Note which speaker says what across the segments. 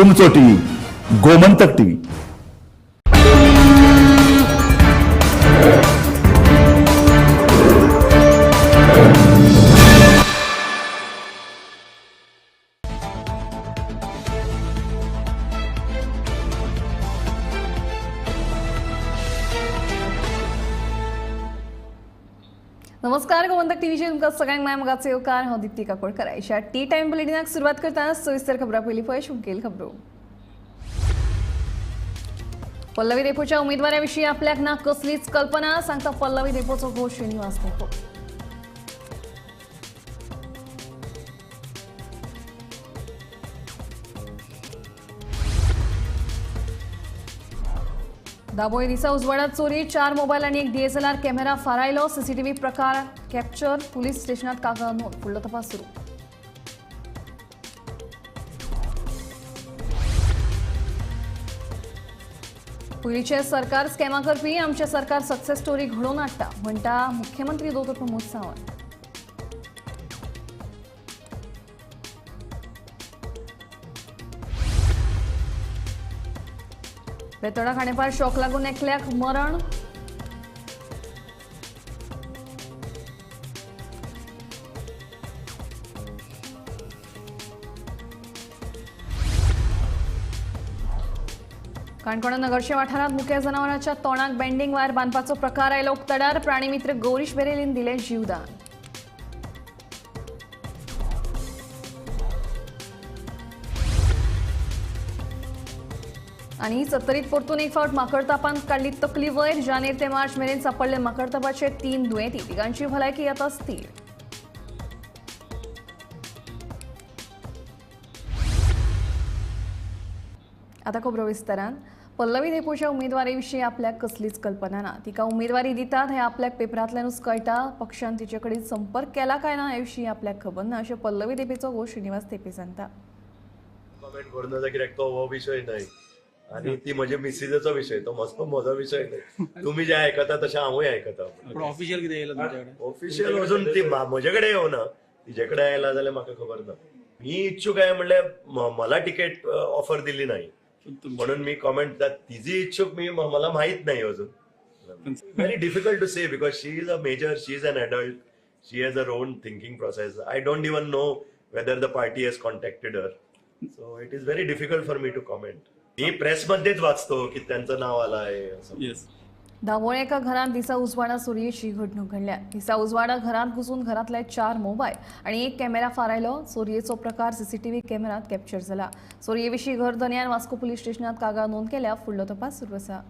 Speaker 1: तुमचोटी Gomantak TV.
Speaker 2: नमस्कार. गोमंतक टीव्हीचे तुमकां सगळ्यांक मायमोगाचो येवकार. हांव दिप्ती काकोडकर. आयच्या टी टायम बुलेटिनाक सुरवात करतना सविस्तर खबरां पयलीं पळय मुखेल खबरो. पल्लवी देपोच्या उमेदवारा विशीं आपल्याक ना कसलीच कल्पना, सांगता पल्लवी देपोचो घोव श्रीनिवास देपो. दाबोळे दिसा उजवाडात चोरी, 4 मोबायल आनी एक DSLR कॅमेरा फारायलो. सीसीटीव्ही प्रकार कॅप्चर. पुलीस स्टेशनात कागाळ नोंद. फुडलो तपास सुरू. पयलींचे सरकार स्कॅमा करपी, आमचे सरकार सक्सेस स्टोरी घडोवन हाडटा, म्हणटा मुख्यमंत्री डॉ. प्रमोद सावंत. बेतोडा खांडेपार शॉक लागून एकल्याक मरण. काणकोणा नगरचे वाठारात मुख्या जनावरांच्या तोंडाक बेंडिंग वायर बांदपाचो प्रकार आयलो उक्तडार. प्राणीमित्र गौरीश बेरेलीन दिले जीवदान. आणि सत्तरीत परतून एक फावट माकड तापान काडली तकली वयर. जानेर ते मार्च मेरेन सांपडले माकड तापाचे 3 दुयेंती. तिगांची भलायकी आतां स्थिर. आतां खबरो विस्तारान. पल्लवी देपोच्या उमेदवारी विशीं आपल्याक कसलीच कल्पना ना. तिका उमेदवारी दितात हें आपल्याक पेपरांतल्यानूच कळटा. पक्षान तिचे कडेन संपर्क केला काय ना हे विशीं आपल्याक खबर ना, अशें पल्लवी देपेचो घोव श्रीनिवास देपे सांगता.
Speaker 3: कमेंट करूं नका कित्याक तो हो विशय न्हय आनी ती म्हजे मिसिजेचो विशय, तो म्हजो विशय न्हय. तुम्ही जे आयकता तशें हांवूय आयकता.
Speaker 4: पण ऑफिशियल कितें येयला तुमचे कडेन?
Speaker 3: ऑफिशियल अजून ती म्हजे कडेन येवना. तिचे कडेन आयला जाल्यार म्हाका खबर ना. मी इच्छुक आहे म्हणल्यार मला तिकेट ऑफर दिली नाही म्हणून मी कमेंट तिची इच्छुक मी मला माहित नाही अजून. Very difficult to say because she is a major, she is an adult, she has her own thinking process. I don't even know whether the party has contacted her. So it is very difficult for me to comment. मी प्रेसमध्येच वाचतो की त्यांचं नाव आलं आहे.
Speaker 2: दाबोळे एका घरात दिसा उजवाडा चोरयेची घडणूक घडल्या. दिसा उजवाडा घरात घुसून घरातले 4 मोबायल आणि एक कॅमेरा फारायलो. चोरयेचो प्रकार सीसीटीव्ही कॅमेरात कॅप्चर झाला. चोरयेविशीं घर धन्यान वास्को पुलीस स्टेशनात कागाळ नोंद केल्या. फुडलो तपास सुरू आसा.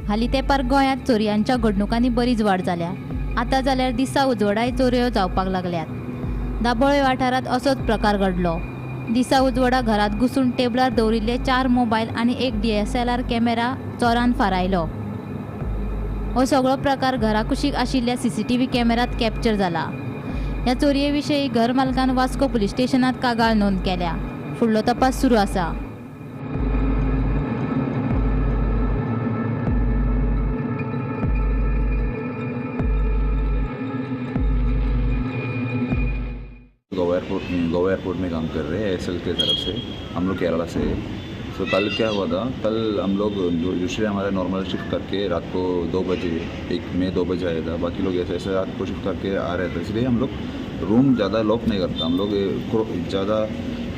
Speaker 5: हालीं तेंपार गोंयांत चोरयांच्या घडणुकांनी बरीच वाड जाल्या. आतां जाल्यार दिसा उजवाडाय चोरयो जावपाक लागल्यात. दाबोळे वाठारांत असोच प्रकार घडलो. दिसा उजवाडा घरात घुसून टेबलार दवरिल्ले 4 मोबायल आनी एक DSLR कॅमेरा चोरान फारायलो. हो सगळो प्रकार घरा कुशीक आशिल्ल्या CCTV कॅमेरात कॅप्चर जाला. ह्या चोरये विशयी घर मालकान वास्को पुलीस स्टेशनात कागाळ नोंद केल्या. फुडलो तपास सुरू आसा.
Speaker 6: गोवा एयरपोर्ट में काम कर रहे हैं ASL के तरफ से. हम लोग केरला से. सो कल क्या हुआ था, कल हम लोग यूजुअली हमारा नॉर्मल शिफ्ट करके रात को 2 बजे, एक में 2 बजे आया था. बाकी लोग ऐसे रात को शिफ्ट करके आ रहे थे, इसलिए हम लोग रूम ज़्यादा लॉक नहीं करता. हम लोग ज़्यादा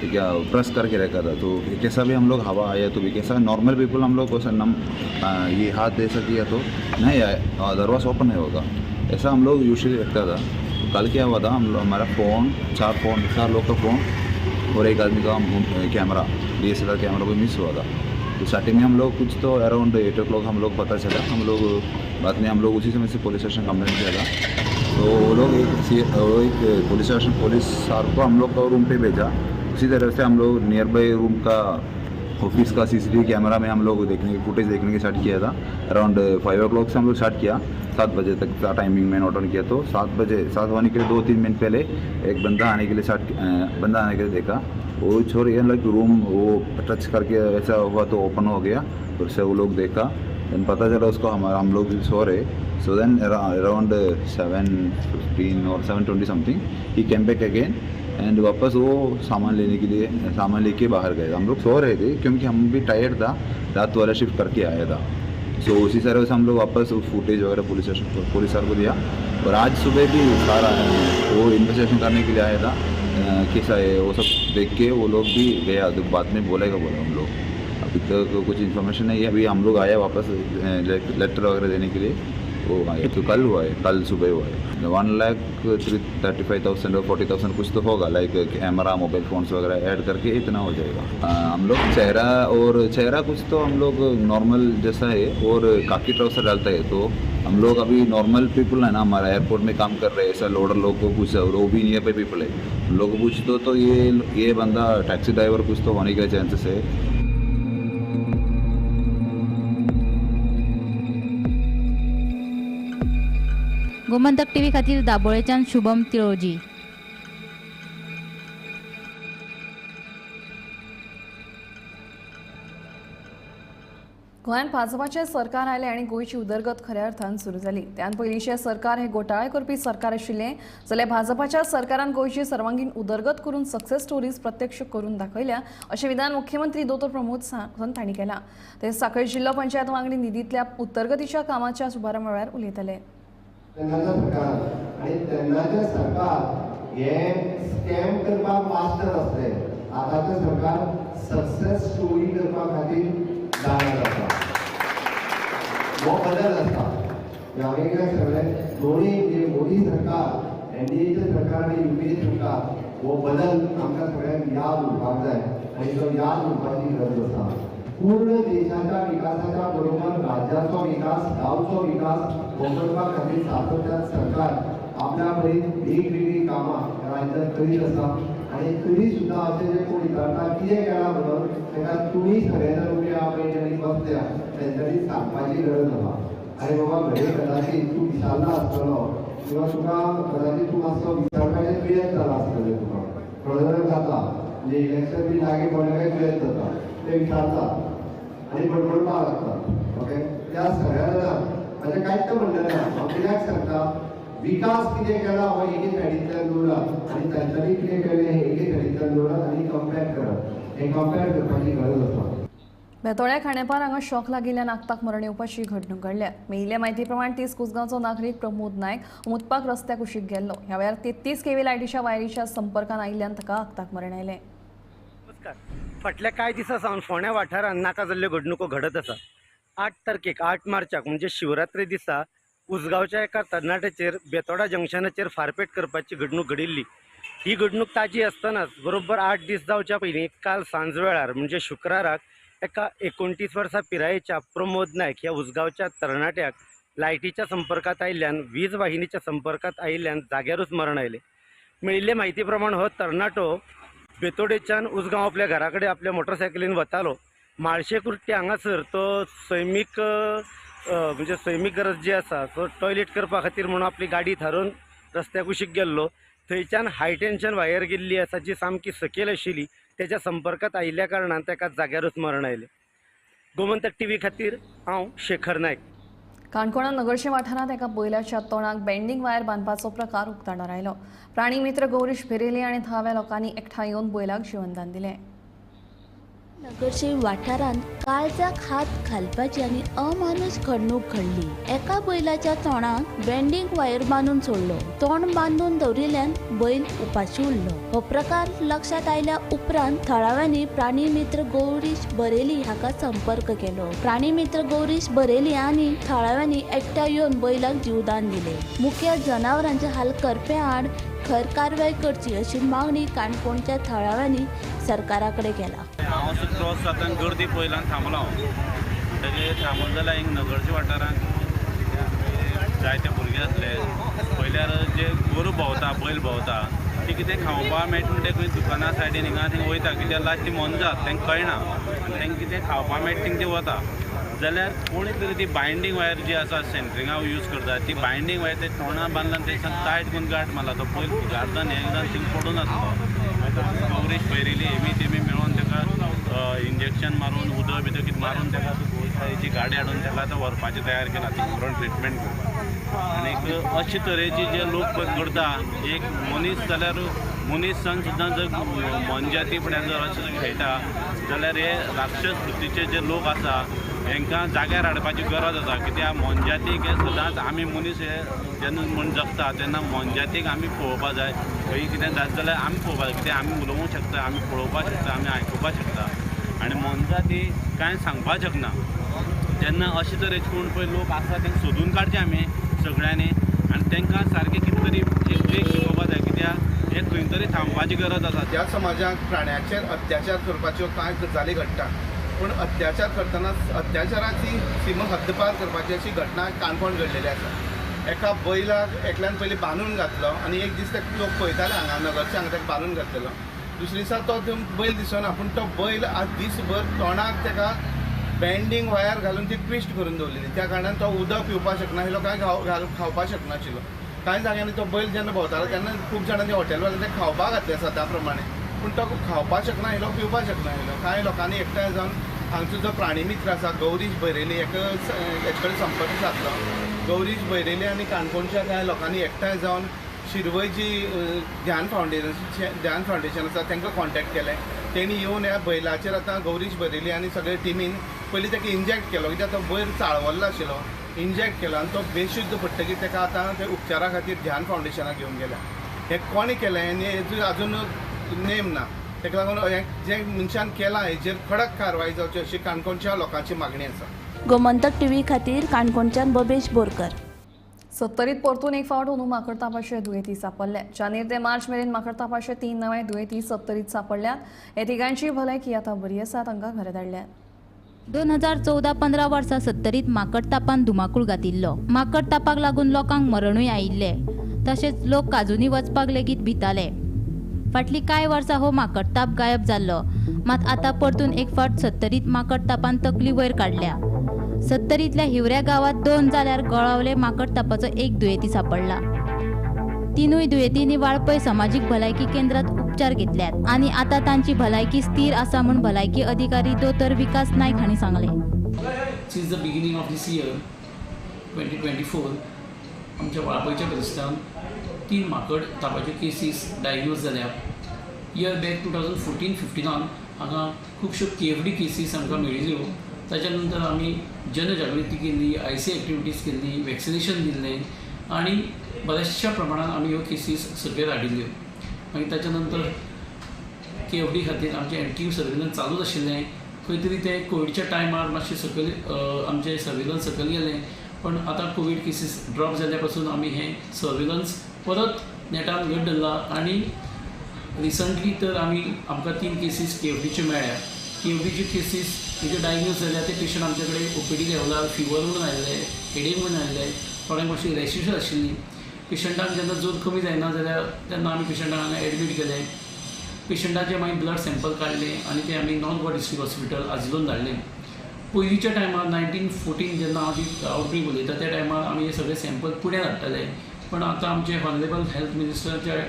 Speaker 6: क्या प्रेस करके रखा था. तो कैसा भी हम लोग हवा आया तो भी कैसा नॉर्मल पीपल हम लोग वैसा ये हाथ दे सकिए तो नहीं आए, दरवाज़ा ओपन नहीं होगा. ऐसा हम लोग यूजुअली रखता था. कल क्या हुआ था, हमारा फ़ोन 4 लोग का फ़ोन और एक आदमी का कैमरा DSLR कैमरा भी मिस हुआ था. तो स्टार्टिंग में हम लोग कुछ तो अराउंड 8 o'clock हम लोग पता चला. हम लोग बाद में हम लोग उसी समय से पुलिस स्टेशन कंप्लेंट किया था. तो वो लोग एक पुलिस स्टेशन पुलिस सर को हम लोग का रूम पे भेजा. उसी तरह से हम लोग नियर बाई रूम का ऑफिस का सीसीटीवी कैमरा में हम लोग फुटेज देखने के स्टार्ट किया था। अराउंड 5 o'clock से हम लोग स्टार्ट किया, 7 बजे तक का टाइमिंग में नोट ऑन किया। तो 7 होने के लिए 2-3 मिनट पहले एक बंदा आने के लिए देखा। वो छोड़ लाइक रूम वो टच करके ऐसा हुआ तो ओपन हो गया, फिर से वो लोग देखा, देन पता चला उसको हम लोग भी सो रहे। सो देन अराउंड 7:15 और 7:20 समथिंग ही केम बैक अगेन एंड वापस वो सामान लेके बाहर गए। हम लोग सो रहे थे क्योंकि हम भी टायर्ड था, रात वाला शिफ्ट करके आया था। सो उसी तरह से हम लोग वापस फुटेज वगैरह पुलिस सर को दिया। और आज सुबह भी सारा वो इन्वेस्टिगेशन करने के लिए आया था, कैसा है वो सब देख के वो लोग भी गया, तो बाद में बोला हम लोग। अभी तक कुछ इन्फॉर्मेशन नहीं है, अभी हम लोग आए वापस लेटर वगैरह देने के लिए, वो आए। तो कल हुआ है, कल सुबह हुआ है। 1,35,000 और 40,000 कुछ तो होगा, लाइक कैमरा मोबाइल फ़ोन्स वगैरह ऐड करके इतना हो जाएगा। हम लोग चेहरा कुछ तो हम लोग नॉर्मल जैसा है और काकी ट्राउसर डालता है। तो हम लोग अभी नॉर्मल पीपल है ना, हमारा एयरपोर्ट में काम कर रहे हैं, ऐसा लोडर लोग को पूछा और वो भी नियर पे पीपल है, हम लोग को पूछ तो ये बंदा टैक्सी ड्राइवर कुछ तो होने के चांसेस है।
Speaker 5: गोमंतक टीव्ही खातीर दाबोळेच्यान शुभम तिळोजी।
Speaker 2: गोंयांत भाजपाचें सरकार आयलें आनी गोंयची उदरगत खऱ्या अर्थान सुरू जाली। त्यान पयलींचें सरकार हें घोटाळे करपी सरकार आशिल्लें, जाल्यार भाजपाच्या सरकारान गोंयची सर्वांगीण उदरगत करून सक्सेस स्टोरीज प्रत्यक्ष करून दाखयल्या, अशें विधान मुख्यमंत्री दोतोर प्रमोद सावंत हांणी केलां। ते सांखळी जिल्लो पंचायत वांगडी निधींतल्या उदरगतीच्या कामाच्या शुभारंभ वेळार उलयताले।
Speaker 7: तेन्नाचो सरकार आनी तेन्नाचें सरकार हें स्कॅम करपाक मास्टर आसलें, आतांचें सरकार सक्सेस स्टोरी करपा खातीर जाणत आसा। हो बदल आसा। हांवें कितें सांगलें, दोनी मोदी सरकार, एनडीएचें सरकार आनी यूपीए सरकार, हो बदल आमकां सगळ्यांक याद उरपाक जाय आनी तो याद उरपाची गरज आसा। पूर्ण देशाच्या विकासाच्या बरोबर राज्याचो विकास, गांवचो विकास हो करपा खातीर सातत्यान सरकार आपल्या परीन वेगवेगळी कामां राज्यांत करीत आसा आनी तरी सुद्दां अशें जे कोण विचारता कितें केलां म्हणून तेका तुमी सगळे जाण उबे आहा पळय जेणी बसल्या तेंच्यांनी सांगपाची गरज आसा। आनी बाबा घडये कदाचित तूं विचारला आसतलो किंवा तुका कदाचित तूं मातसो विचारपाचें दुयेंत जाला आसतलें, तुका थोडे जाण जाता म्हणजे इलेक्शन बी लागीं पडलें काय दुयेंत जाता, ते विचारतात आणि बडबडपाक लागतात। ओके, त्या सगळ्या जाणांक म्हणजे कांयच म्हणलें ना। हांव कित्याक सांगता, विकास कितें केला हो एके सायडींतल्यान दवरात आनी तांच्यांनी कितें केलें हें एके सायडींतल्यान दवरात आनी कंपेर करात, हें कंपेर करपाची गरज आसा।
Speaker 2: बेतोळ्या खांडेपार हांगा शॉक लागिल्ल्यान आगताक मरण येवपाची घडणूक घडल्या। मेळिल्ले म्हायती प्रमाण 30 कुसगांवचो नागरीक प्रमोद नायक उमदपाक रस्त्याक कुशीक गेल्लो। ह्या वेळार 33 केवी लायटीच्या वायरीच्या संपर्कान आयिल्ल्यान ताका आगताक मरण आयलें।
Speaker 8: फाटल्या कांय दिसा सावन फोंड्या वाठारांत नाका जाल्ल्यो घडणुको घडत आसा। 8 तारखेक 8 मार्चाक म्हणजे शिवरात्री दिसा उसगांवच्या एका तरणाट्याचेर बेतोडा जंक्शनाचेर फारपेट करपाची घडणूक घडिल्ली। ही घडणूक ताजी आसतनाच बरोबर 8 दीस जावच्या पयलीं काल सांज वेळार म्हणजे शुक्राराक एका 29 वर्सां पिरायेच्या प्रमोद नायक ह्या उसगांवच्या तरणाट्याक लायटीच्या संपर्कात आयिल्ल्यान वीज वाहिनीच्या संपर्कात आयिल्ल्यान जाग्यारूच मरण आयलें। मेळिल्ले म्हायती प्रमाण हो तरणाटो बेतोडेच्यान उसगांव आपल्या घरा कडेन आपल्या मोटरसायकलीन वतालो। माळशे कुर्टी हांगासर तो सैमीक म्हणजे सैमीक गरज जी आसा तो टॉयलेट करपा खातीर म्हणून आपली गाडी थारोवन रस्त्याक कुशीक गेल्लो। थंयच्यान हाय टेन्शन वायर गेल्ली आसा जी सामकी सकयल आशिल्ली, तेच्या संपर्कात आयिल्ल्या कारणान ताका जाग्यारूच मरण आयलें। गोमंतक टीव्ही खातीर हांव शेखर नायक।
Speaker 2: काणकोणा नगरचे वाठारांत एका बैलाच्या तोंडाक बेंडिंग वायर बांदपाचो प्रकार उक्ताडार आयलो। प्राणी मित्र गौरीश भेरेली आनी 10व्या लोकांनी एकठांय येवन बैलाक जिवनदान दिलें।
Speaker 9: नगरचे वाठारांत काळजाक हात घालपाची आनी अमानुष घडणूक घडली। एका बैलाच्या तोंडाक बेंडिंग वायर बांदून सोडलो। तोंड बांदून दवरिल्ल्यान बैल उपाशी उरलो। हो प्रकार लक्षात आयल्या उपरांत थळाव्यांनी प्राणी मित्र गौरीश बरेली हाका संपर्क केलो। प्राणी मित्र गौरीश बरेली आनी थळाव्यांनी एकठांय येवन बैलाक जीवदान दिले। मुख्य जनावरांचे हाल करपे आड खर कारवाय करची अशी मागणी काणकोणच्या थळाव्यांनी सरकारा कडेन केला।
Speaker 10: हांव असो क्रॉस जाताना गर्दी पयल्यान थांबलो हांव। म्हणटकीर थांबलो जाल्यार हिंग नगरच्या वाठारांत जायते भुरगे आसले। पयल्यार जे गोरू भोंवता बैल भोंवता ती कितें खावपाक मेळटा म्हणटा खंय दुकाना सायडीन हिंगा थंय वयता कित्याक लास्ट ती मनजात तांकां कळना आनी तांकां कितें खावपाक मेळटा थिंग ते वता जाल्यार कोणी तरी ती बायंडींग वायर जी आसा सेंटरिंगाक यूज करता ती बायंडींग वायर ते तोंडां बांदला आनी तेच्या टायट करून गाठ मारला तो पयलीं गार्डन हें एकदां थिंग पडून आसलो कवरेज भरिल्ली हेमी तेमी मेळोन ताका इंजेक्शन मारून उदक बिदक कितें मारून ताका गोसाळेची गाडी हाडून ताका आतां व्हरपाचें तयार केला ती बरो ट्रिटमेंट करपाक आनीक अशे तरेचे जे लोक करता एक मनीस जाल्यार मनीसान सुद्दां जर मनजातीपणान जर अशें खेळटा जाल्यार हे राक्षस वृत्तीचे जे लोक आसा हांकां जाग्यार हाडपाची गरज आसा कित्याक मनजातीक हे सदांच आमी मनीस हे जेन्ना म्हण जगता तेन्ना मनजातीक आमी पळोवपाक जाय खंय कितें जाता जाल्यार आमी पळोवपाक जाय कित्याक आमी उलोवंक शकता आमी पळोवपाक शकता आमी आयकुपाक शकता आनी मनजाती कांय सांगपाक शकना जेन्ना अशे तरेचे कोण पळय लोक आसा तांकां सोदून काडचे आमी सगळ्यांनी आनी तांकां सारकें कितें तरी एक ब्रेक शिकोवपाक जाय कित्याक हे खंय तरी थांबपाची गरज आसा
Speaker 11: त्या समाजाक प्राण्याचेर अत्याचार करपाच्यो कांय गजाली घडटा पूण अत्याचार करतना अत्याचाराची सीमा हद्दपार करपाची अशी घटना काणकोण घडलेली आसा एका बैलाक एकल्यान पयलीं बांदून घातलो आनी एक दीस ताका लोक पळयताले हांगा नगरचे हांगा ताका बांदून घातलेलो दुसरे दिसा तो बैल दिसना पूण तो बैल आज दीसभर तोंडाक ताका बँडींग वायर घालून ती ट्विस्ट करून दवरलेली त्या कारणान तो उदक पिवपाक शकनाशिल्लो काय खावपाक शकनाशिल्लो कांय जाग्यांनी तो बैल जेन्ना भोंवतालो तेन्ना खूब जाणांनी हॉटेलवाल्यान ते खावपाक घातले सदां प्रमाणे पूण तो खावपाक शकनाशिल्लो पिवपाक शकनाशिल्लो कांय लोकांनी एकठांय जावन हांगचो जो प्राणी मित्र आसा गौरीश बैरेली हेचे कडेन संपर्क सादलो गौरीश बैरेली आनी काणकोणच्या कांय लोकांनी एकठांय जावन शिरवय जी ध्यान फावंडेशन आसा तांकां कॉन्टॅक्ट केलें तेणी येवन ह्या बैलाचेर आतां गौरीश बैरेली आनी सगळे टिमीन पयलीं ताका इंजेक्ट केलो कित्याक तो बैल चाळवल्लो आशिल्लो इंजेक्ट केलो आनी तो बेशुद्ध पडटकीर ताका आतां ते उपचारा खातीर ध्यान फावंडेशनाक घेवन गेल्या हें कोणी केलें आनी हेजो आजून नेम ना ताका लागून जे मनशान केलां हेजेर कडक कारवाय जावची अशी काणकोणच्या लोकांची मागणी आसा
Speaker 9: गोमंतक टीव्ही खातीर काणकोणच्यान बबेश बोरकर
Speaker 2: 70 परतून एक फावट अंदू माकड तापाचे दुयेंती सापडल्या जानेर ते मार्च मेरेन माकड तापाचे 3 नवे दुयेंती 70 सापडल्यात हे तिगांची भलायकी आतां बरी आसा तांकां घरा धाडल्यात
Speaker 5: 2014-15 वर्सा 70 माकड तापान धुमाकूळ घातिल्लो माकड तापाक लागून लोकांक मरणूय आयिल्ले तशेंच लोक काजूंनी वचपाक लेगीत भिताले फाटली कांय वर्सां हो माकड ताप गायब जाल्लो मात आतां परतून एक फावट 70 माकड तापान तकली वयर काडल्या 70तल्या हिवऱ्या गावात 2 जाल्यार गळावले माकड तापाचो एक दुयेंती सापडला तिनूय दुयेंतींनी वाळपय सामाजीक भलायकी केंद्रात उपचार घेतल्यात आनी आतां तांची भलायकी स्थिर आसा म्हूण भलायकी अधिकारी दोतोर विकास नायक हांणी सांगले
Speaker 4: Since the beginning of this year 2024 आमच्या वाळपयच्या परिसरांत 3 माकड तापाच्यो केसीस डायग्नोज जाल्या इयर बॅक 2014-15 हांगा खुबश्यो KFD केसीस आमकां मेळिल्ल्यो ताच्या नंतर आमी जनजागृती केल्ली IC एक्टिविटीज केल्ली वॅक्सिनेशन दिल्लें आनी बऱ्याचशा प्रमाणात आमी ह्यो केसीस सकयल हाडिल्ल्यो मागीर ताच्या नंतर KFD खातीर आमचें एक्टीव सर्वेलन्स चालूच आशिल्लें खंय तरी ते कोविडच्या टायमार मातशें सकयल आमचें सर्वेलन्स सकयल गेलें पण आतां कोविड केसीस ड्रॉप जाल्ल्या पासून आमी हें सर्वेलन्स परत नेटान घट धरला आनी रिसंटली तर आमकां 3 केसीस KFDच्यो मेळ्ळ्या KFDच्यो केसीस म्हणजे डायग्नोज जाल्या ते पेशंट आमचे कडेन OPD लेवलार फिवर म्हणून आयिल्ले हेडेक म्हणून आयिल्ले थोड्यांक मातशी रॅशीस आशिल्ली पेशंटाक जेन्ना जोर कमी जायना जाल्यार तेन्ना आमी पेशंटाक हांगा एडमीट केले पेशंटाचे मागीर ब्लड सॅम्पल काडले आनी ते आमी नॉर्थ गोवा डिस्ट्रिक्ट हॉस्पिटल आजिलोन धाडले पयलींच्या टायमार 1914 जेन्ना हांव आउटब्रेक उलयता त्या टायमार आमी हे सगळे सॅम्पल पुण्याक धाडटाले पण आतां आमचे हॉनरेबल हेल्थ मिनिस्टराचे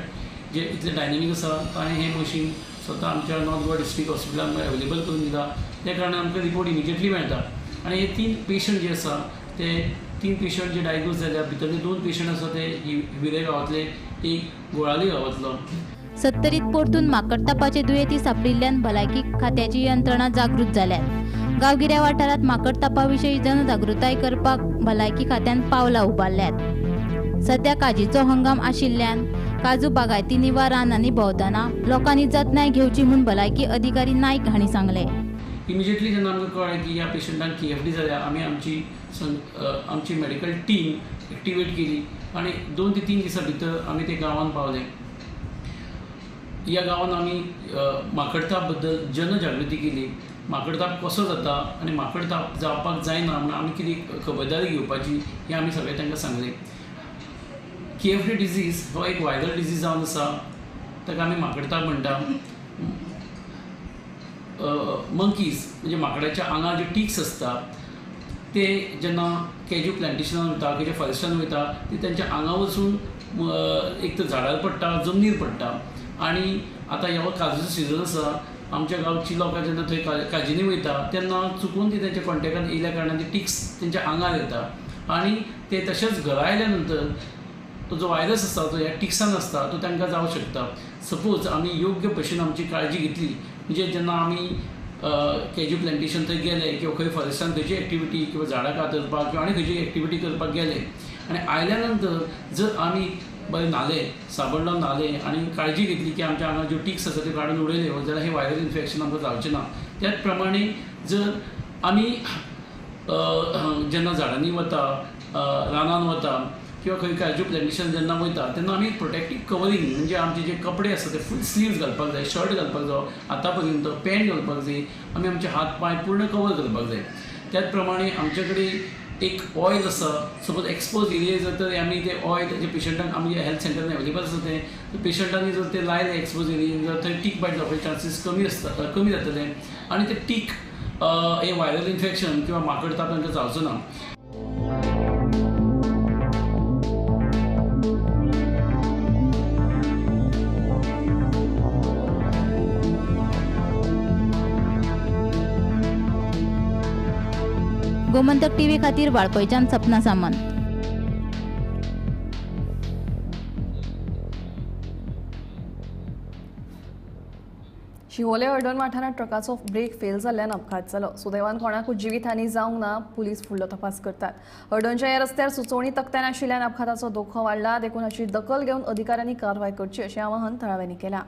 Speaker 4: जे इतले डायनेमीक आसा ताणें हें मशीन स्वता आमच्या नॉर्थ गोवा डिस्ट्रिक्ट हॉस्पिटलान अवेलेबल करून दिला त्या कारणान आमकां रिपोर्ट इमिजिएटली मेळटा आनी हे 3 पेशंट जे आसा ते 3 पेशंट जे डायग्नोज जाल्या भितरले 2 पेशंट आसा ते हिवरे गांवांतले एक गोळाली गांवांतलो
Speaker 5: 70 परतून माकड तापाचे दुयेंती सापडिल्ल्यान भलायकी खात्याची यंत्रणा जागृत जाल्यात गांवगिऱ्या वाठारांत माकड तापा विशीं जनजागृताय करपाक भलायकी खात्यान पावलां उबारल्यात सध्या काजीचो हंगाम आशिल्ल्यान काजू बागायती वा रानांनी भोंवतना लोकांनी जतनाय घेवची म्हूण भलायकी अधिकारी नायक हांणी सांगले
Speaker 4: इमिजिएटली जेन्ना आमकां कळ्ळें की ह्या पेशंटांक KFD जाल्या आमी आमची मेडिकल टीम एक्टिवेट केली आनी 2 ते 3 दिसां भितर आमी ते गांवांत पावले ह्या गांवांत आमी माकडताप बद्दल जनजागृती केली माकडताप कसो जाता आनी माकडताप जावपाक जायना म्हूण आमी कितें खबरदारी घेवपाची हें आमी सगळें तांकां सांगलें KFD डिजीज हो एक वायरल डिजीज जावन आसा ताका आमी माकडताळ म्हणटा. मंकीज म्हणजे माकडाच्या आंगार जे टिक्स असता ते जेन्ना कॅज्यू प्लांटेशनान वयता किंवा फॉरेस्टान वयता ते तेंच्या आंगा वचून एक तर झाडार पडटा, जमनीर पडटा. आनी आतां ह्यो काजूचो सिजन आसा, आमच्या गांवची लोकां जेन्ना थंय काजींनी वयता तेन्ना चुकून ती तेंच्या कॉन्टेक्टान येयल्या कारणान ते टिक्स तेंच्या आंगार येता. आनी ते तशेंच घरा आयल्या नंतर तो जो व्हायरस आसता तो ह्या टिक्सान आसता तो तांकां जावं शकता. सपोज आमी योग्य भशेन आमची काळजी घेतली म्हणजे जेन्ना आमी कॅज्यू प्लांटेशन थंय गेले किंवा खंय फॉरेस्टान खंयची एक्टिविटी किंवा झाडां कातरपाक किंवा आनी खंयची एक्टिविटी करपाक गेले आनी आयल्या नंतर जर आमी बरें न्हाले, साबण लावन न्हाले आनी काळजी घेतली की आमच्या आंगार ज्यो टिक्स आसा त्यो काडून उडयल्यो जाल्यार हें व्हायरल इन्फेक्शन आमकां जावचें ना. त्याच प्रमाणे जर आमी जेन्ना झाडांनी वता, रानान वता किंवा खंय कॅज्यू प्लांटेशन जेन्ना वयता तेन्ना आमी प्रोटेक्टीव कवरींग म्हणजे आमचे जे कपडे आसता ते फूल स्लीव्स घालपाक जाय, शर्ट घालपाक जाय, आतां पर्यंत पॅन्ट घालपाक जाय, आमी आमचे हात पांय पूर्ण कवर करपाक जाय. त्याच प्रमाणे आमचे कडेन एक ऑयल आसा, सपोज एक्सपोज एरिया जर तर आमी ते ऑयल जे पेशंटांक आमच्या हेल्थ सेंटरान अवेलेबल आसा ते पेशंटांनी जर ते लायले एक्सपोज एरियेन जाल्यार थंय टीक बायट जावपाचे चान्सीस कमी जातले आनी ते टीक हे व्हायरल इन्फेक्शन किंवा माकडताप तांकां जावचो ना.
Speaker 5: गोमंतक टीव्ही खातीर वाळपयच्यान सपना सामंत.
Speaker 2: शिवोले हळडण वाठारात ट्रकाचो ब्रेक फेल जाल्ल्यान अपघात जालो. सुदैवान कोणाकूच जिवीतहानी जावंक ना. पुलीस फुडलो तपास करतात. हळडणच्या ह्या रस्त्यार सुचोवणी तक्त्यान आशिल्ल्यान अपघाताचो धोको वाडला. देखून हाची दखल घेवन अधिकाऱ्यांनी कारवाय करची अशें आवाहन थळाव्यांनी केलां.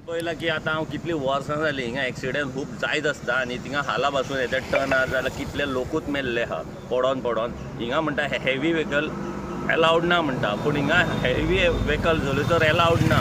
Speaker 12: पळयलां की आतां हांव कितलीं वर्सां जालीं हिंगा एक्सिडेंट खूब जायत आसता आनी थिंगा हाला पासून येता टर्नार जाल्यार कितले लोकूच मेल्ले आहा पडोन. हिंगा म्हणटा हेवी व्हेकल एलावड ना म्हणटा, पूण हिंगा हेवी व्हेकल झुलूचोर एलावड ना.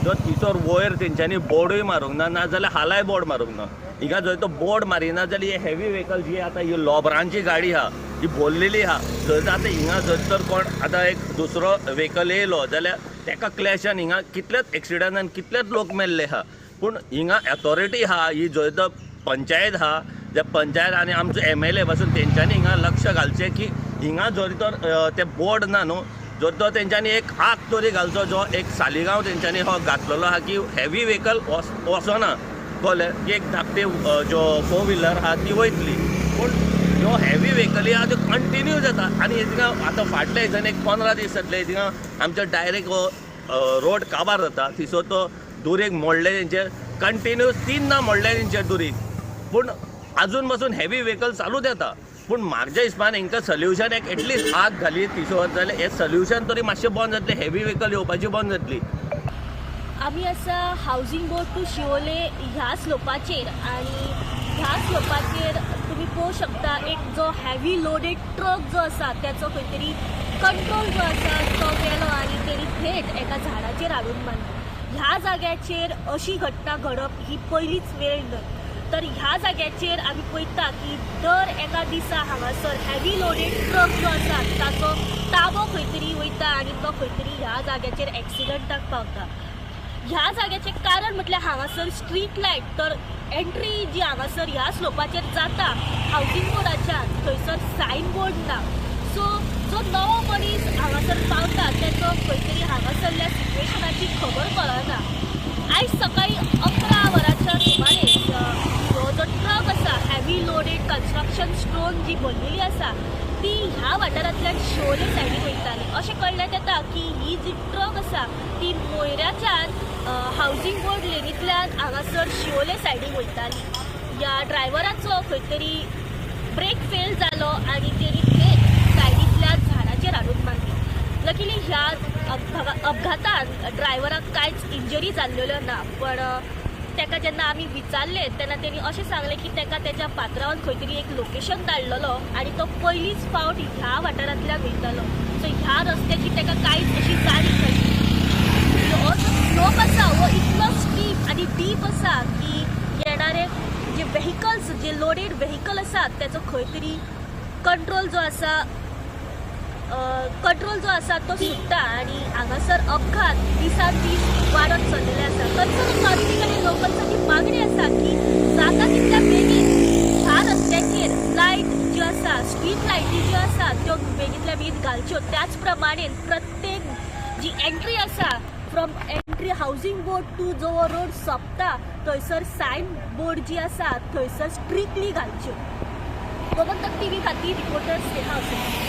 Speaker 12: तो तिचोर वयर तेंच्यांनी बोर्डूय मारूंक ना, नाजाल्यार हालाय बोर्ड मारूंक ना. हिंगा जर तो बोर्ड मारिना जाल्यार हे हेवी व्हेकल जी आतां ही लोबरांची गाडी आहा ही भरलेली आहा. जर आतां हिंगा जर तर कोण आतां एक दुसरो व्हेकल येयलो जाल्यार तेका क्लॅशान हिंगा कितलेच एक्सिडंटान कितलेच लोक मेल्ले आहा. पूण हिंगा ऑथॉरिटी आहा ही जर तर पंचायत आहा, त्या पंचायत आनी आमचो MLA पासून तेंच्यांनी हिंगा लक्ष घालचें की हिंगा जर तर ते बोर्ड ना न्हू, जर तो तेंच्यांनी एक आग तरी घालचो जो एक सालिगांव तेंच्यांनी हो घातलेलो आहा की हेवी व्हेकल वचना कळ्ळें की एक धाकटे ज्यो 4 व्हिलर आहा ती वयतली. पूण ह्यो हेवी व्हेकली आहा त्यो कंटिन्यू जाता आनी थिंगा आतां फाटल्या दिसांनी एक 15 दीस जातले थिंगा आमचो डायरेक्ट रोड काबार जाता. थिसो तो दुरीक मोडले तेंचे कंटिन्यूस 3 मोडले तेंचे दुरीक. पूण आजून पासून हेवी व्हेकल चालूच येता. पूण म्हाज्या हिसपान हांकां सोल्युशन एक एटलीस्ट आग घाली तिसो जाल्यार हे सोल्युशन तरी मातशें बंद जातलें, हेवी व्हेकल येवपाची बंद जातली.
Speaker 9: आमी आसा हावजींग बोर्ड टू शिवोले ह्या स्लोपाचेर आनी ह्या स्लोपाचेर तुमी पळोवंक शकता एक जो हेवी लोडेड ट्रक जो आसा त्याचो खंय तरी कंट्रोल जो आसा तो गेलो आनी तेणी थेट एका झाडाचेर हाडून बांदलो. ह्या जाग्याचेर अशी घटना घडप ही पयलीच वेळ न्हय. तर ह्या जाग्याचेर आमी पळयता की दर एका दिसा हांगासर हेवी लोडेड ट्रक जो आसा ताचो ताबो खंय तरी वयता आनी तो खंय तरी ह्या जाग्याचेर एक्सिडंटाक पावता. ह्या जाग्याचें कारण म्हटल्यार हांगासर स्ट्रीट लायट तर एंट्री जी हांगासर ह्या स्लोपाचेर जाता हावजींग बोर्डाच्यान थंयसर सायन बोर्ड ना. सो जो नवो मनीस हांगासर पावता तेचो खंय तरी हांगासरल्या सिच्युएशनाची खबर कळना. आयज सकाळी 11 वरांच्या सुमारे हो जो ट्रक आसा हेवी लोडेड कन्स्ट्रक्शन स्टोन जी भरलेली आसा ती ह्या वाठारांतल्यान शिवोले सायडीन वयताली. अशें कळण्यात येता की ही जी ट्रक आसा ती मोयऱ्याच्यान हावजींग बोर्ड लेनींतल्यान हांगासर शिवोले सायडीन वयताली. ह्या ड्रायव्हराचो खंय तरी ब्रेक फेल जालो आनी तेणी थेट सायडींतल्या झाडाचेर हाडून बांदली. लकीली ह्या अपघातान ड्रायव्हराक कांयच इंजरी जाल्ल्यो ना. पण तेका जेन्ना आमी विचारले तेन्ना तेणी अशें सांगलें की तेका तेच्या पात्रांवान खंय तरी एक लोकेशन धाडलेलो आनी तो पयलींच फावट ह्या वाठारांतल्यान वयतालो. सो ह्या रस्त्याची तेका कांयच अशी जाणीव नासली. हो जो स्लोप आसा हो इतलो स्टीप आनी डीप आसा की येणारे जे व्हेकल्स जे लोडेड व्हेकल आसात तेचो खंय तरी कंट्रोल जो आसा कंट्रोल जो आसा तो सुट्टा आनी हांगासर अपघात दिसान दीस वाडत चल्लेले आसा. खंयसर अथॉरिटी कडेन लोकल्सांची मागणी आसा की जाता तितल्या बेगीन ह्या रस्त्याचेर लायट ज्यो आसा स्ट्रीट लायटी ज्यो आसा त्यो बेगींतल्या बेगीन घालच्यो. त्याच प्रमाणे प्रत्येक जी एंट्री आसा from entry housing board to जो रोड सोंपता थंयसर सायन बोर्ड जी आसा थंयसर स्ट्रिक्टली घालच्यो. गोमंतक टीव्ही खातीर रिपोर्टर स्नेहा असोकर.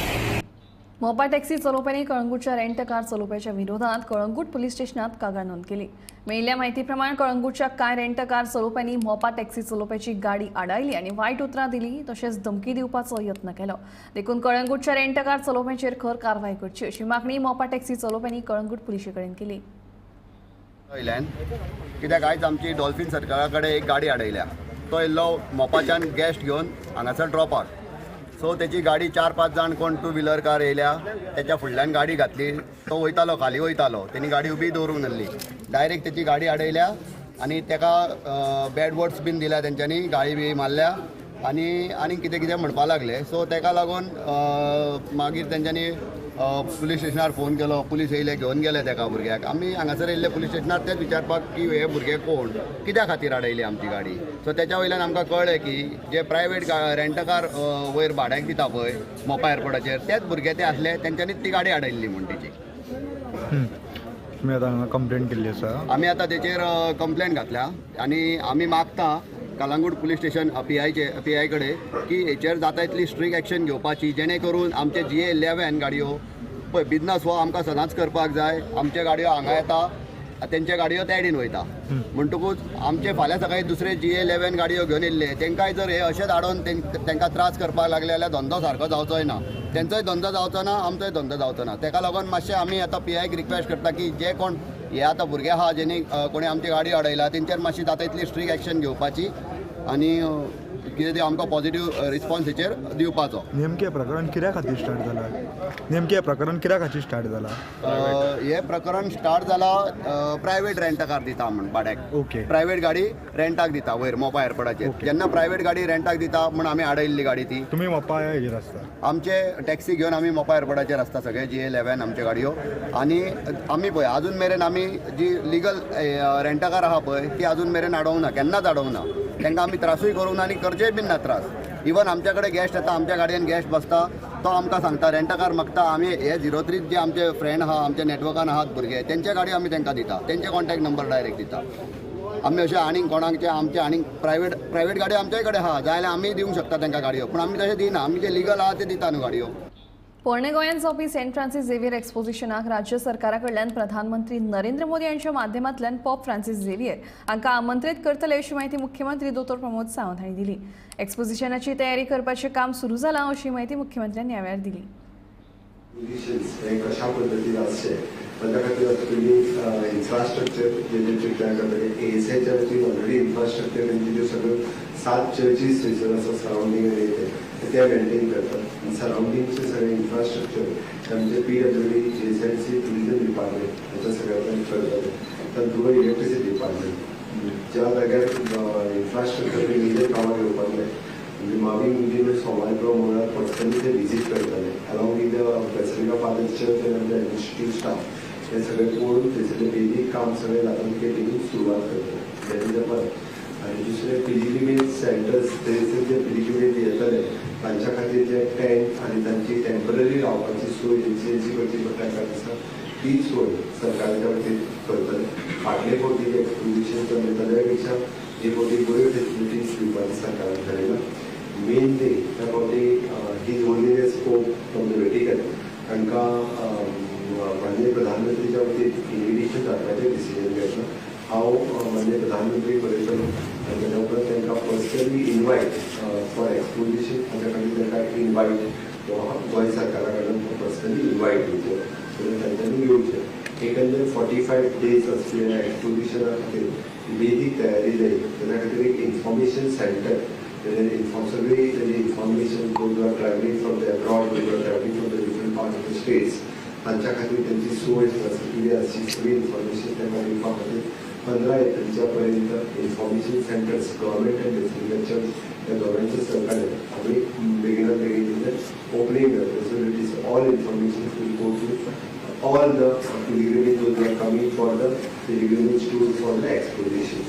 Speaker 2: मोपा टॅक्सी चलोवप्यांनी कळंगूटच्या रेंट कार चलोवप्याच्या विरोधात कळंगूट पोलीस स्टेशनात कागाळ नोंद केली. मेळिल्ल्या म्हायती प्रमाण कळंगूटच्या कांय रेंट कार चलोवप्यांनी मोपा टॅक्सी चलोवप्याची गाडी आडायली आनी वायट उतरां दिली तशेंच धमकी दिवपाचो यत्न केलो. देखून कळंगूटच्या रेंट कार चलोवप्यांचेर खर कारवाय करची अशी मागणी मोपा टॅक्सी चलोवप्यांनी कळंगूट पुलिशे कडेन केली.
Speaker 13: कित्याक आयज आमची डॉल्फिन सर्कला कडेन एक गाडी आडयल्या. तो येयल्लो मोपाच्यान गॅस्ट घेवन हांगासर ड्रॉपार. सो तेची गाडी 4-5 जाण कोण 2 व्हिलर कार येयल्या. तेच्या फुडल्यान गाडी घातली. तो वयतालो खाली वयतालो. तेणी गाडी उबी दवरूंक नासली. डायरेक्ट तेची गाडी आडयल्या आनी तेका बॅड वर्ड्स बीन दिल्या तेंच्यांनी. गाळी बी मारल्या आनी कितें कितें म्हणपा लागले. सो तेका लागून मागीर तेंच्यांनी पुलीस स्टेशनार फोन केलो. पुलीस येयले घेवन गेले तेका भुरग्याक. आमी हांगासर येयल्ले पुलीस स्टेशनार तेच विचारपाक की हे भुरगे कोण कित्या खातीर आडयली आमची गाडी. सो तेच्या वयल्यान आमकां कळ्ळें की जे प्रायवेट रेंटकार वयर भाड्याक दिता पळय मोपा एअरपोर्टाचेर तेच भुरगे ते आसले. तेंच्यांनीच ती गाडी आडयल्ली म्हूण तिची.
Speaker 1: तुम्ही आता कंप्लेंट केल्ली आसा.
Speaker 13: आमी आतां तेचेर कंप्लेंट घातल्या आनी आमी मागता कळंगूट पुलीस स्टेशन PI कडेन की हेचेर जाता तितली स्ट्रीक्ट एक्शन घेवपाची जेणे करून आमचे GA11 गाडयो पळय बिजनस हो आमकां सदांच करपाक जाय. आमचे गाडयो हांगा येता तेंचे गाडयो त्या सायडीन वयता म्हणटकूच आमचे फाल्यां सकाळीं दुसरे GA11 गाडयो घेवन येयल्ले तेंकांय जर हे अशेंच हाडून तेंकां त्रास करपाक लागले जाल्यार धंदो सारको जावचोय ना. तेंचोय धंदो जावचो ना आमचोय धंदो जावचो ना. तेका लागून मातशें आमी आतां PIक रिक्वेस्ट करता की जे कोण हे आतां भुरगे आहा जेणी कोणी आमची गाडी अडयला तेंचेर मातशी जाता तितली स्ट्रीक्ट एक्शन घेवपाची आनी कितें तें आमकां पॉझिटिव्ह रिस्पॉन्स हेचेर दिवपाचो.
Speaker 1: नेमकें प्रकरण कित्या खातीर स्टार्ट जालां.
Speaker 13: हे प्रकरण स्टार्ट जालां प्रायवेट रेंटकार दिता म्हण भाड्याक.
Speaker 1: ओके.
Speaker 13: प्रायवेट गाडी रेंटाक दिता वयर मोपा एअरपोर्टाचेर. जेन्ना प्रायवेट गाडी रेंटाक दिता म्हण आमी आडयल्ली गाडी ती.
Speaker 1: तुम्ही मोपा हेजेर आसता.
Speaker 13: आमचे टॅक्सी घेवन आमी मोपा एअरपोर्टाचेर आसता सगळे GA11 आमच्यो गाडयो. आनी आमी पळय अजून मेरेन आमी जी लिगल रेंटकार आहा पळय ती अजून मेरेन अडोवंक ना. केन्नाच अडोवंक ना. तांकां आमी त्रासूय करूंक ना आनी करचेय बीन ना त्रास. इवन आमच्या कडेन गॅस्ट येता आमच्या गाडयेन गॅस्ट बसता तो आमकां सांगता रेंटकार मागता. आमी हे 03 जे आमचे फ्रेंड आहा आमच्या नेटवर्कान आहात भुरगे तेंचे गाडयो आमी तांकां दिता. तेंचे कॉन्टॅक्ट नंबर डायरेक्ट दिता. आमी अशें आनीक कोणाचे आमचे आनीक प्रायवेट गाडयो आमच्याय कडेन आहा जाय जाल्यार आमी दिवंक शकता तांकां गाडयो. पूण आमी तशें दिना. आमी जे लिगल आहा ते दिता न्हू गाडयो.
Speaker 2: पोरणे गोंयांत जावपी सेंट फ्रांसीस झेवियर एक्सपोजिशनाक राज्य सरकारा कडल्यान प्रधानमंत्री नरेंद्र मोदी यांच्या माध्यमांतल्यान पोप फ्रांसीस झेवियर हांकां आमंत्रीत करतले अशी माहिती मुख्यमंत्री दोतोर प्रमोद सावंत हांणी दिली. एक्सपोजिशनाची तयारी करपाचें काम सुरू जालां अशी माहिती मुख्यमंत्र्यांनी ह्या वेळार दिली.
Speaker 7: कशा पद्दतीन आसचें ताच्या खातीर पयलीं इन्फ्रास्ट्रक्चर जें प्रिपेर करतले ASAच्या वतीन ऑलरेडी इन्फ्रास्ट्रक्चर तेंचे सगळ्यो 7 चर्चीस थंयसर आसा सरावंडींग ते मेंटेन करतात. सरावंडिंगचे सगळे इन्फ्रास्ट्रक्चर आमचे PWD JSLC टुरिझम डिपार्टमेंट हाच्या सगळ्यांनी करतात. तातूंत इलेक्ट्रिसिटी डिपार्टमेंट ज्या जाग्यार इन्फ्रास्ट्रक्चर मेजर कामां घेवपाक जाय म्हणजे मावी मुलीन सोमाय प्रमाणात पर्सनली ते विजीट करतले along with basilica fathers church आनी एडमिनिस्ट्रेटिव्ह स्टाफ हे सगळे पळोवन थंयसरलें बेजीक काम सगळें जाता ते बेगीन सुरवात करतले. That is the first. आनी दुसरें पिलिग्रिमेज सेंटर्स थंयसर जे पिलिग्रिमेज येतले तांच्या खातीर जे टेंट आनी तांची टेम्पररी रावपाची सोय जी करची पडटा आसा ती सोय सरकाराच्या वतीन करतले. फाटले फावटी एक्सपोजिशन चलयताले पेक्षा हे फावटी बऱ्यो फेसिलिटीज दिवपाची सरकारान थारायला. मेनली त्या फावटी ही only scope from the Vatican तांकां माननीय प्रधानमंत्रीच्या वतीन इन्विटेशन धाडपाचें डिसिजन घेतलां. हांव माननीय प्रधानमंत्री करयतलो आनी ताच्या उपरांत तांकां पर्सनली इनवायट फॉर एक्सपोजिशन हाच्या खातीर तांकां इनवायट गोंय सरकारा कडल्यान पर्सनली इनवायट दिवचो तांच्यांनी येवचें. एकंदर 45 days आसलेल्या एक्सपोजिशना खातीर बेगीक तयारी जाय. ताच्या खातीर एक इन्फॉर्मेशन सेंटर सगळी तेजी information you are travelling from the abroad you are travelling from the different part of the states तांच्या खातीर त्यांची सोय कितें आसची सगळी इन्फॉर्मेशन तांकां दिवपा खातीर 15 एप्रिलच्या पर्यंत information centres government end district त्या दोघांच्या सहकार्याने आम्ही बेगिनात बेगीन opening the facilities, all information will go to all the pilgrimage who are coming for the pilgrimage tour for the exploration.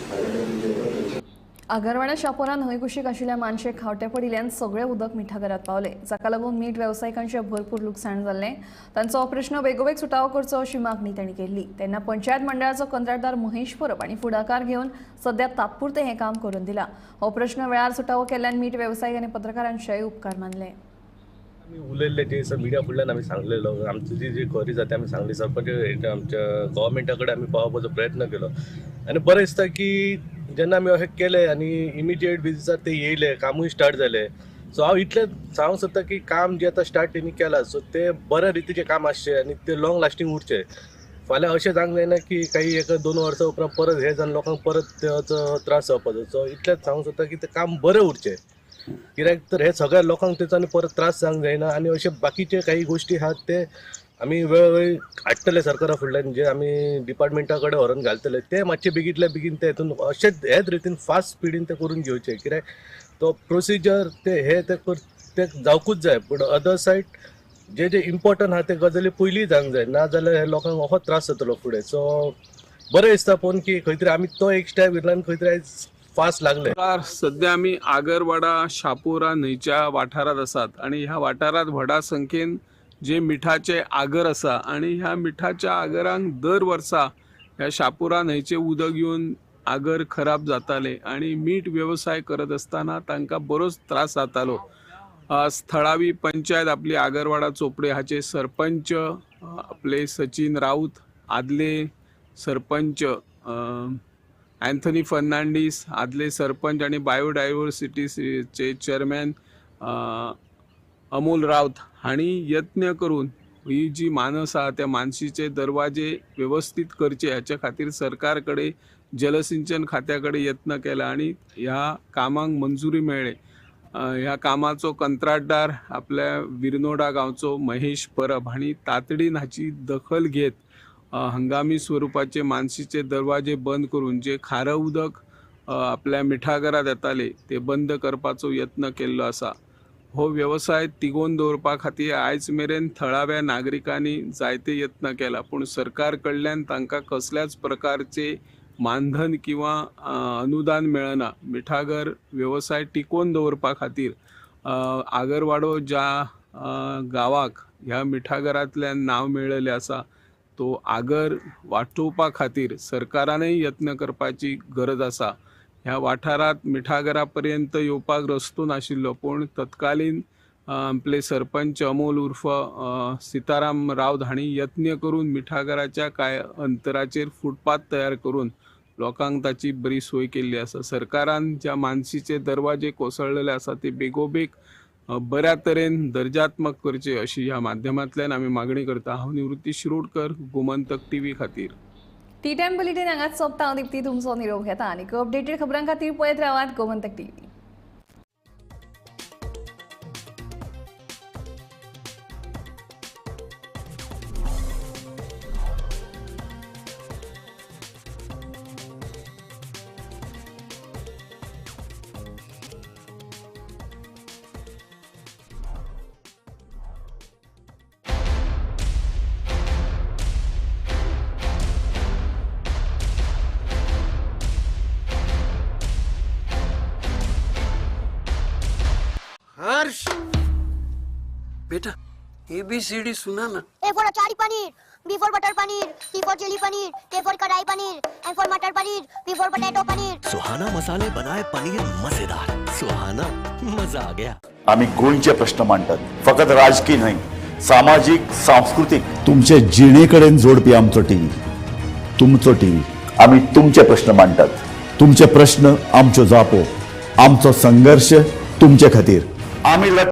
Speaker 2: आगरवाड्या Chapora न्हंय कुशीक आशिल्ल्या मानशे खावटे पडिल्ल्यान सगळे उदक मिठागरात पावले, जाका लागून मीठ वेवसायिकांचे भरपूर लुकसाण जाल्ले। तांचो हो प्रश्न बेगोबेग सुटावो करचो अशी मागणी तांणी केल्ली। तेन्ना पंचायत मंडळाचो कंत्राटदार महेश परब आनी फुडाकार घेवन सध्या तात्पुरते हे काम करून दिला। हो प्रश्न वेळार सुटावो केल्ल्यान मीठ वेवसायिक आनी पत्रकारांचेय उपकार मानले।
Speaker 14: उलयल्ले जे मिडिया फुडल्यान आमी सांगलेलो आमची जी खरी जाता आमी सांगली सरपंच आमच्या गव्हर्मेंटा कडेन आमी पावपाचो प्रयत्न केलो आनी बरें दिसता की जेन्ना आमी अशें केलें आनी इमिडिएट बेजिसार ते येयले कामूय स्टार्ट जालें। सो हांव इतलें सांगूंक सोदता की काम जे आतां स्टार्ट तेणी केलां सो ते बऱ्या रितीचें काम आसचें आनी ते लॉंग लास्टींग उरचें। फाल्यां अशें जावंक जायना की काही 1-2 वर्सां उपरांत परत हे जावन लोकांक परत तेचो त्रास जावपाचो। सो इतलेंच सांगूंक सोदता की तें काम बरें उरचें, कित्याक तर हे सगळ्या लोकांक तेचो परत त्रास जावंक जायना आनी अशे बाकीचे काही गोष्टी आहात ते आमी वेळोवेळी हाडटले सरकारा फुडल्यान जे आमी डिपार्टमेंटा कडेन व्हरून घालतले ते मातशे बेगीतल्या बेगीन ते हितून अशेंच हेच रितीन फास्ट स्पिडीन ते करून घेवचे, कित्याक तो प्रोसिजर ते जावकूच जाय। पूण अदर सायड जे जे इम्पॉर्टंट आहा ते गजाली पयलीं जावंक जाय, ना जाल्यार हे लोकांक हो त्रास जातलो फुडें। सो बरें दिसता पळोवन की खंय तरी आमी तो एक स्टेप घेतला आनी खंय तरी आयज फास्ट लागले।
Speaker 15: सध्या आमी आगरवाडा शापोरा न्हंयच्या वाठारात आसात आनी ह्या वाठारात व्हडा संख्येन जे मिठाचे आगर आसा आनी ह्या मिठाच्या आगरांक दर वर्सा ह्या शापोरा न्हंयचे उदक येवन आगर खराब जाताले आनी मीठ वेवसाय करत आसतना तांकां बरोच त्रास जातालो। स्थळावी पंचायत आपली आगरवाडा चोपडे हाचे सरपंच आपले सचिन राऊत, आदले सरपंच अँथनी फर्नांडीस, आदले सरपंच आणि बायोडायव्हर्सिटीचे चेअरमॅन अमोल राऊत हांणी यत्न करून ही जी मानस आहा त्या मानसीचे दरवाजे व्यवस्थित करचे हाच्या खातीर सरकार कडेन जलसिंचन खात्या कडेन यत्न केला आणि ह्या कामाक मंजुरी मेळ्ळी। ह्या कामाचो कंत्राटदार आपल्या विरनोडा गांवचो महेश परब हांणी तातडीन हाची दखल घेत हंगामी स्वरूपाचे मानसीचे दरवाजे बंद करून जे खारं उदक आपल्या मिठागरात येताले ते बंद करपाचो यत्न केल्लो आसा। हो व्यवसाय तिगोवन दवरपा खातीर आयज मेरेन थळाव्या नागरिकांनी जायते यत्न केला, पूण सरकार कडल्यान तांकां कसल्याच प्रकारचे मानधन किंवा अनुदान मेळना। मिठागर व्यवसाय टिकोवन दवरपा खातीर आगरवाडो ज्या गांवाक ह्या मिठागरांतल्यान नांव मेळिल्लें आसा तो आगर वाटोवपा खातीर सरकारानय यत्न करपाची गरज आसा। ह्या वाठारात मिठागरा पर्यंत येवपाक रस्तो नाशिल्लो, पूण तत्कालीन आपले सरपंच अमोल उर्फ सीताराम राऊत हांणी यत्न करून मिठागराच्या कांय अंतराचेर फुटपाथ तयार करून लोकांक ताची बरी सोय केल्ली आसा। सरकारान ज्या मानसीचे दरवाजे कोसळलेले आसा ते बेगोबेग बऱ्या तरेन दर्जात्मक करचे अशी ह्या माध्यमांतल्यान आमी मागणी करता। हांव निवृत्ती शिरोडकर, गोमंतक टीव्ही खातीर।
Speaker 2: टी10 बुलेटिन हांगाच सोंपता। हांव दिप्ती तुमचो निरोप घेता आनी अपडेटेड खबरां खातीर पळयत रावात गोमंतक टीव्ही।
Speaker 16: हर्ष बेटा ABCD सुना ना।
Speaker 17: A for achari paneer, B for butter paneer, C for chili paneer, K for kadai paneer, M for matar paneer, P for potato paneer।
Speaker 18: Suhana मसाले बनाए पनीर मजेदार। सुहाना, मजा आ गया।
Speaker 19: आम्ही गोंयचे प्रश्न मांडतात, फकत राजकीय नाही, सामाजिक सांस्कृतिक।
Speaker 20: तुमचे जिणेकडेन जोडपी आमचो टीव्ही, तुमचो टीव्ही।
Speaker 19: आम्ही तुमचे प्रश्न मांडतात,
Speaker 20: तुमचे प्रश्न आमच्यो जापो, आमचो संघर्ष तुमचे खातीर।
Speaker 19: आम्ही